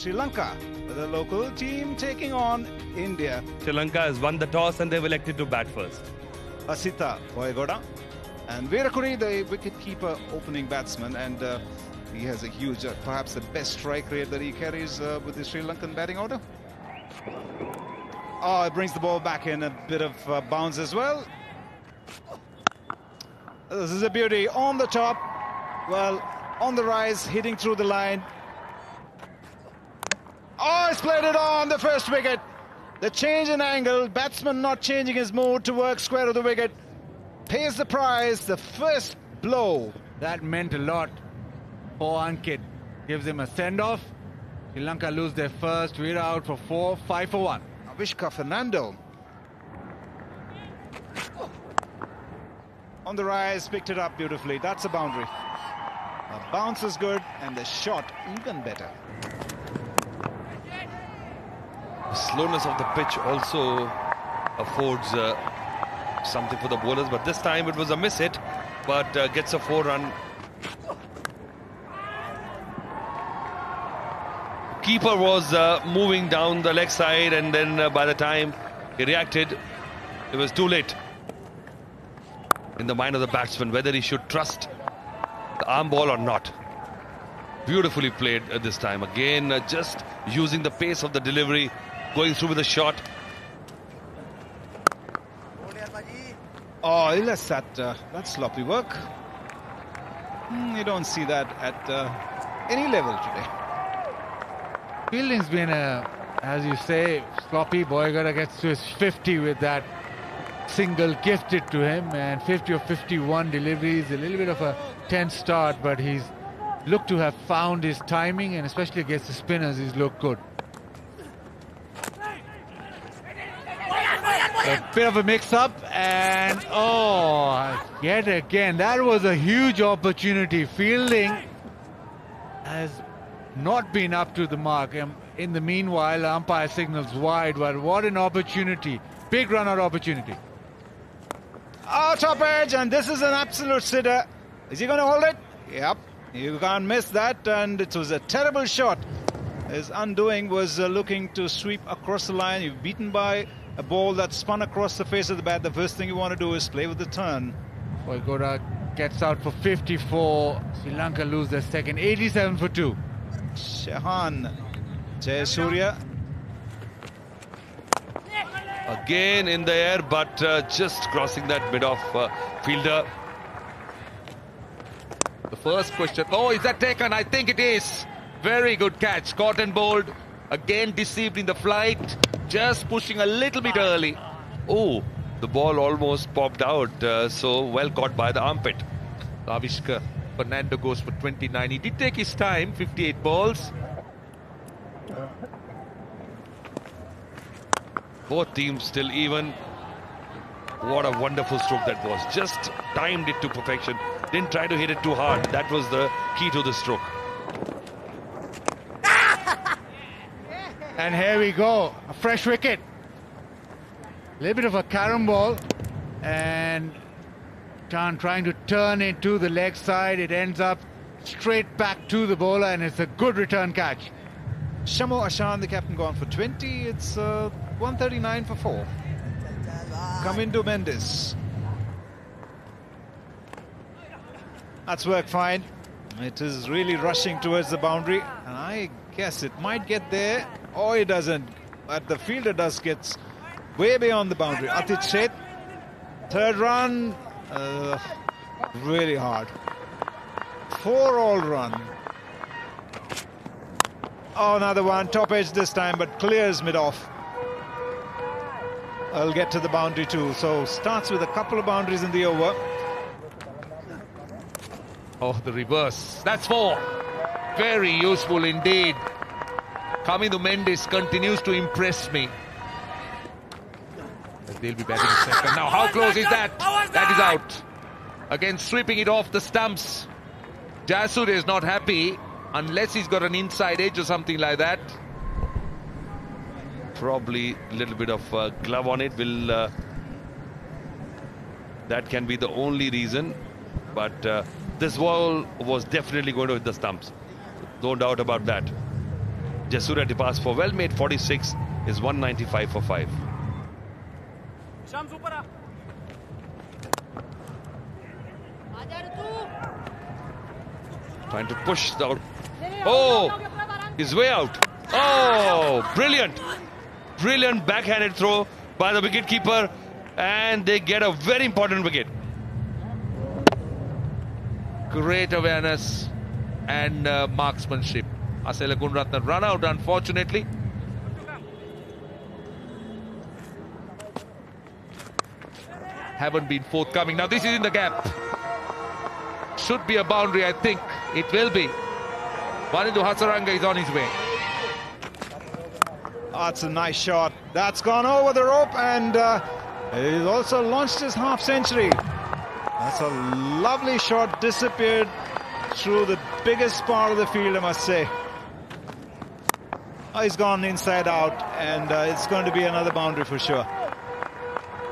Sri Lanka, the local team taking on India. Sri Lanka has won the toss and they've elected to bat first. Asita Boyagoda and Virakuri, the wicket-keeper opening batsman, and he has a huge, perhaps the best strike rate that he carries with the Sri Lankan batting order. Oh, it brings the ball back in, a bit of bounce as well. This is a beauty on the top, well, on the rise, hitting through the line. Oh, it's played it on the first wicket. The change in angle, batsman not changing his mood to work square of the wicket, pays the prize, the first blow. That meant a lot for Ankit. Gives him a send-off. Sri Lanka lose their first. We're out for 4, 5 for 1. Avishka Fernando. On the rise, picked it up beautifully. That's a boundary. The bounce is good and the shot even better. The slowness of the pitch also affords something for the bowlers, but this time it was a miss hit, but gets a 4-run. Keeper was moving down the leg side, and then by the time he reacted, it was too late. In the mind of the batsman, whether he should trust the arm ball or not. Beautifully played this time. Again, just using the pace of the delivery, going through with a shot. Oh, that's sloppy work. You don't see that at any level today. Fielding's been, as you say, sloppy. Boyagoda gets to his 50 with that single gifted to him, and 50 or 51 deliveries. A little bit of a tense start, but he's looked to have found his timing, and especially against the spinners, he's looked good. A bit of a mix-up, and yet again, that was a huge opportunity. Fielding has not been up to the mark. In the meanwhile, umpire signals wide, but what an opportunity. Big run-out opportunity. Oh, top edge, and this is an absolute sitter. Is he going to hold it? Yep, you can't miss that, and it was a terrible shot. His undoing was looking to sweep across the line. You're beaten by a ball that spun across the face of the bat. The first thing you want to do is play with the turn. Boyagoda gets out for 54. Sri Lanka lose their second, 87 for 2. Shahan Jayasuriya. Again in the air, but just crossing that mid-off fielder. The first question. Oh, is that taken? I think it is. Very good catch. Caught and bowled. Again deceived in the flight. Just pushing a little bit early. Oh, the ball almost popped out. So well caught by the armpit. Avishka Fernando goes for 29. He did take his time. 58 balls. Both teams still even. What a wonderful stroke that was. Just timed it to perfection. Didn't try to hit it too hard. That was the key to the stroke. And here we go. A fresh wicket. A little bit of a carom ball. And Khan trying to turn it to the leg side. It ends up straight back to the bowler, and it's a good return catch. Shamo Ashan, the captain, gone for 20. It's 139 for 4. Kamindu Mendes. That's worked fine. It is really rushing towards the boundary, and I guess it might get there, or it doesn't. But the fielder gets way beyond the boundary. Atit Sheth, third run, really hard. 4 all run. Oh, another one, top edge this time, but clears mid-off. I'll get to the boundary too. So starts with a couple of boundaries in the over. Oh, the reverse. That's 4. Very useful indeed. Kamindu Mendes continues to impress me. They'll be batting second. Now, how close is that? That is out. Again, sweeping it off the stumps. Jayasuriya is not happy unless he's got an inside edge or something like that. Probably a little bit of glove on it. That can be the only reason. But this ball was definitely going to hit the stumps. No doubt about that. Jayasuriya departs for well-made 46, is 195 for 5. Trying to push the out. Oh, he's way out. Oh, brilliant. Brilliant backhanded throw by the wicketkeeper, and they get a very important wicket. Great awareness and marksmanship. Asela Gunaratne run out, unfortunately. Haven't been forthcoming. Now this is in the gap. Should be a boundary, I think. It will be. Wanindu Hasaranga is on his way. That's a nice shot. That's gone over the rope, and he's also launched his half century. That's a lovely shot, disappeared through the biggest part of the field, I must say. Oh, he's gone inside out, and it's going to be another boundary for sure.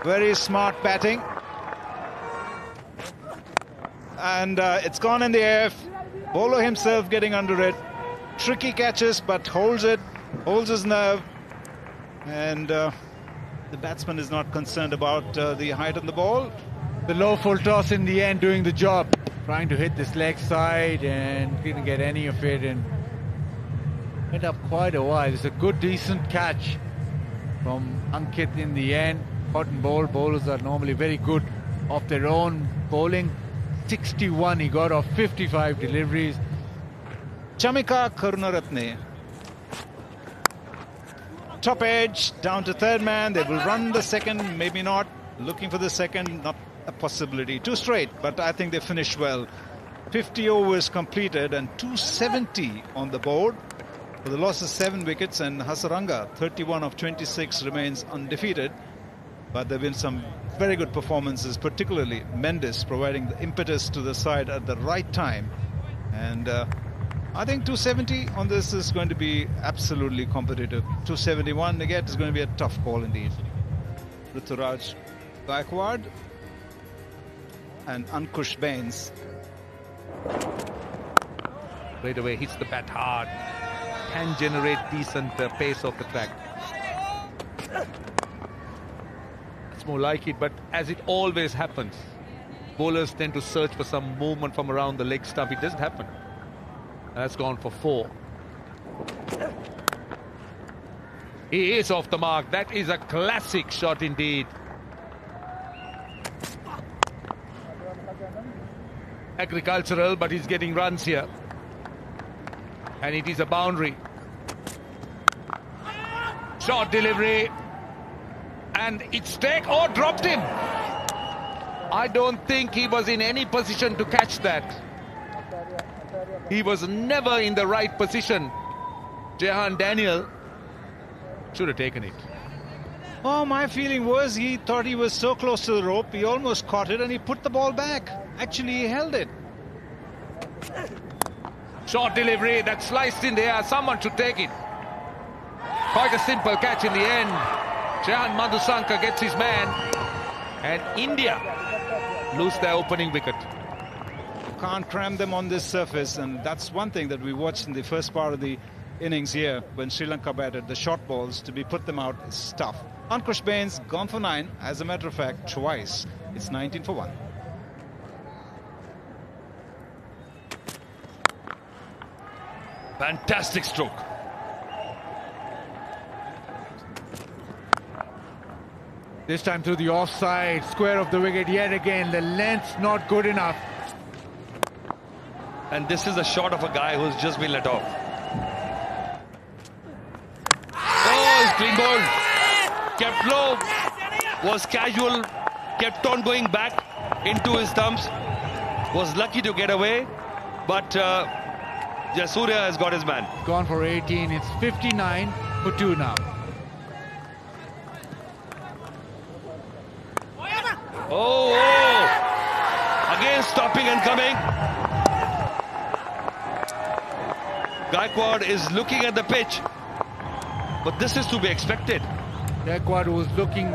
Very smart batting. And it's gone in the air. Bowler himself getting under it. Tricky catches, but holds it, holds his nerve. And the batsman is not concerned about the height of the ball. The low full toss in the end doing the job. Trying to hit this leg side and didn't get any of it, and went up quite a while. It's a good, decent catch from Ankit in the end. Hot and bowl bowlers are normally very good off their own bowling. 61 he got off 55 deliveries. Chamika Karunaratne. Top edge, down to third man. They will run the second, maybe not. Looking for the second, not a possibility. Too straight, but I think they finished well. 50 overs completed and 270 on the board for the loss of 7 wickets, and Hasaranga, 31 of 26, remains undefeated. But there have been some very good performances, particularly Mendes providing the impetus to the side at the right time. And I think 270 on this is going to be absolutely competitive. 271 again is going to be a tough call indeed. Ruturaj Gaikwad and Ankush Bains. Right away hits the bat hard. Can generate decent pace off the track. It's more like it, but as it always happens, bowlers tend to search for some movement from around the leg stump. It doesn't happen. That's gone for 4. He is off the mark. That is a classic shot indeed. Agricultural, but he's getting runs here. And it is a boundary. Short delivery. And it's dropped him. I don't think he was in any position to catch that. He was never in the right position. Jehan Daniel should have taken it. Oh, my feeling was he thought he was so close to the rope, he almost caught it and he put the ball back. Actually, he held it. Short delivery that sliced in the air. Someone should take it. Quite a simple catch in the end. Jehan Madhusankar gets his man. And India lose their opening wicket. Can't cram them on this surface, and that's one thing that we watched in the first part of the innings here when Sri Lanka batted. The short balls, to be put them out is tough. Ankush Bains gone for 9, as a matter of fact, twice. It's 19 for 1. Fantastic stroke. This time through the offside, square of the wicket yet again. The length's not good enough. And this is a shot of a guy who's just been let off. Oh, he's clean bowled. Kept low, was casual, kept on going back into his stumps. Was lucky to get away, but Jayasuriya has got his man. Gone for 18. It's 59 for 2 now. Oh, again stopping and coming. Gaikwad is looking at the pitch, but this is to be expected. Gaikwad was looking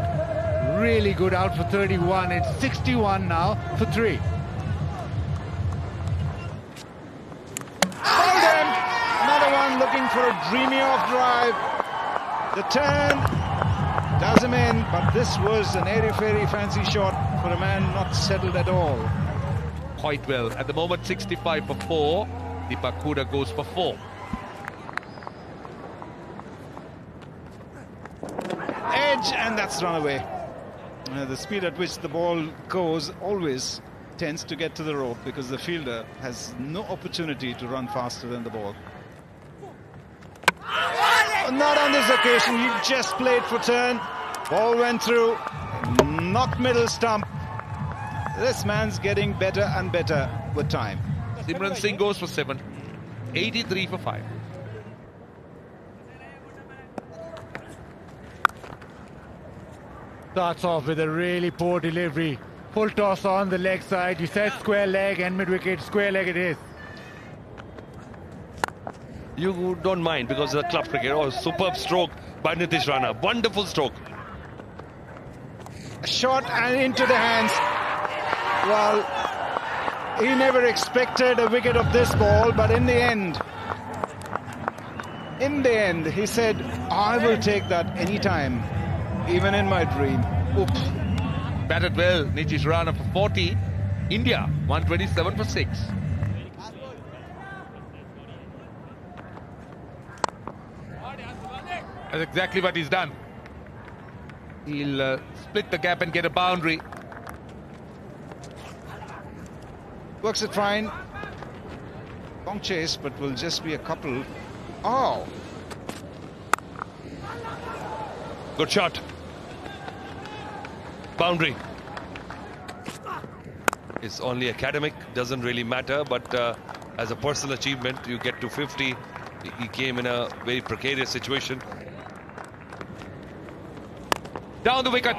really good, out for 31. It's 61 now for 3. Another one looking for a dreamy off drive. The turn does him in, but this was an airy-fairy fancy shot for a man not settled at all. Quite well. At the moment, 65 for 4. Deepak Hooda goes for 4. Edge, and that's run away. The speed at which the ball goes always tends to get to the rope because the fielder has no opportunity to run faster than the ball. Not on this occasion, he just played for turn. Ball went through, not middle stump. This man's getting better and better with time. Simran Singh goes for 7. 83 for 5. Starts off with a really poor delivery. Full toss on the leg side. You said square leg and mid-wicket. Square leg it is. You don't mind because of the club cricket. Oh, superb stroke by Nitish Rana. Wonderful stroke. A shot and into the hands. Well, he never expected a wicket of this ball, but in the end, he said, I will take that anytime, even in my dream. Oops. Batted well. Nitish Rana for 40. India 127 for 6. That's exactly what he's done. He'll split the gap and get a boundary. Works it fine. Long chase, but will just be a couple. Oh! Good shot. Boundary. It's only academic, doesn't really matter, but as a personal achievement, you get to 50. He came in a very precarious situation. Down the wicket.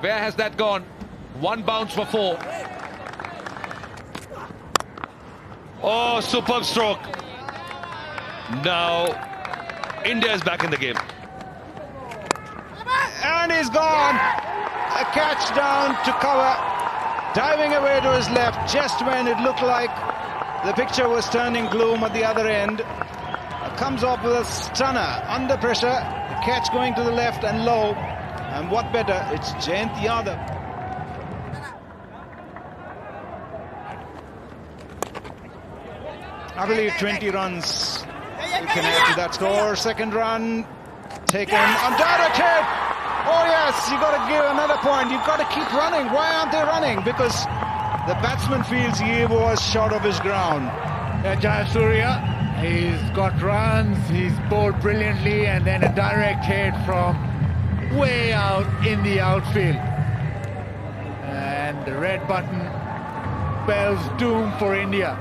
Where has that gone? One bounce for 4. Oh, superb stroke. Now, India is back in the game. And he's gone. A catch down to cover. Diving away to his left just when it looked like the picture was turning gloom at the other end. Comes off with a stunner under pressure. The catch going to the left and low. And what better? It's Jayant Yadav. I believe 20 runs you can add to that score. Second run taken on direct hit. Oh yes, you got to give another point. You've got to keep running. Why aren't they running? Because the batsman feels he was short of his ground. Jayasuriya, he's got runs, he's bowled brilliantly, and then a direct hit from way out in the outfield. And the red button spells doom for India.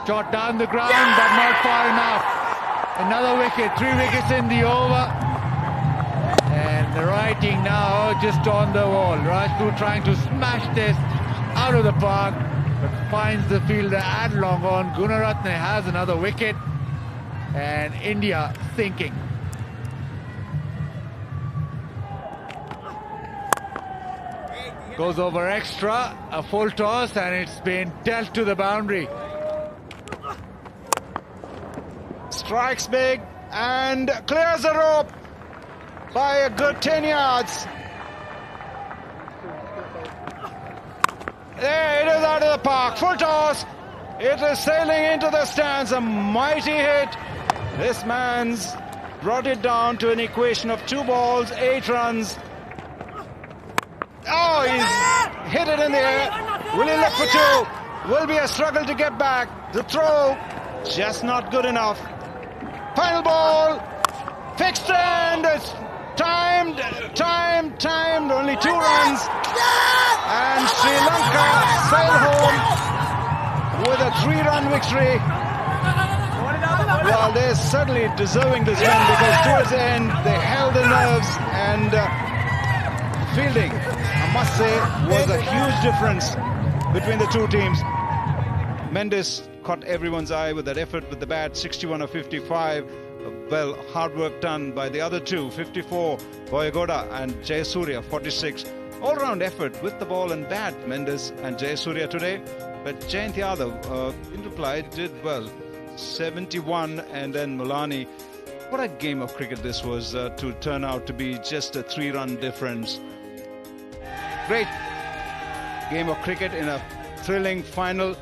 Shot down the ground, but not far enough. Another wicket, 3 wickets in the over. And the writing now just on the wall. Rajput trying to smash this out of the park, but finds the fielder at long on. Gunaratne has another wicket, and India sinking. Goes over extra, a full toss, and it's been dealt to the boundary. Strikes big and clears the rope by a good 10 yards. There it is out of the park. Full toss. It is sailing into the stands. A mighty hit. This man's brought it down to an equation of 2 balls, 8 runs. Oh, he's hit it in the air. Will he look for 2? Will be a struggle to get back. The throw, just not good enough. Final ball, fixed and it's timed, only 2 runs. And Sri Lanka sail home with a 3-run victory. Well, they're certainly deserving this win because towards the end they held the nerves and fielding, I must say, was a huge difference between the 2 teams. Mendes caught everyone's eye with that effort with the bat, 61 of 55. Well, hard work done by the other 2, 54, Boyagoda and Jayasuriya, 46. all-round effort with the ball and bat, Mendes and Jayasuriya today. But Jayant Yadav, in reply, did well. 71, and then Mulani. What a game of cricket this was to turn out to be just a 3-run difference. Great game of cricket in a thrilling final.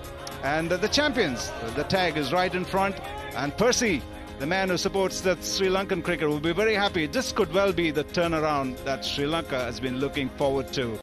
And the champions, the tag is right in front. And Percy, the man who supports the Sri Lankan cricket, will be very happy. This could well be the turnaround that Sri Lanka has been looking forward to.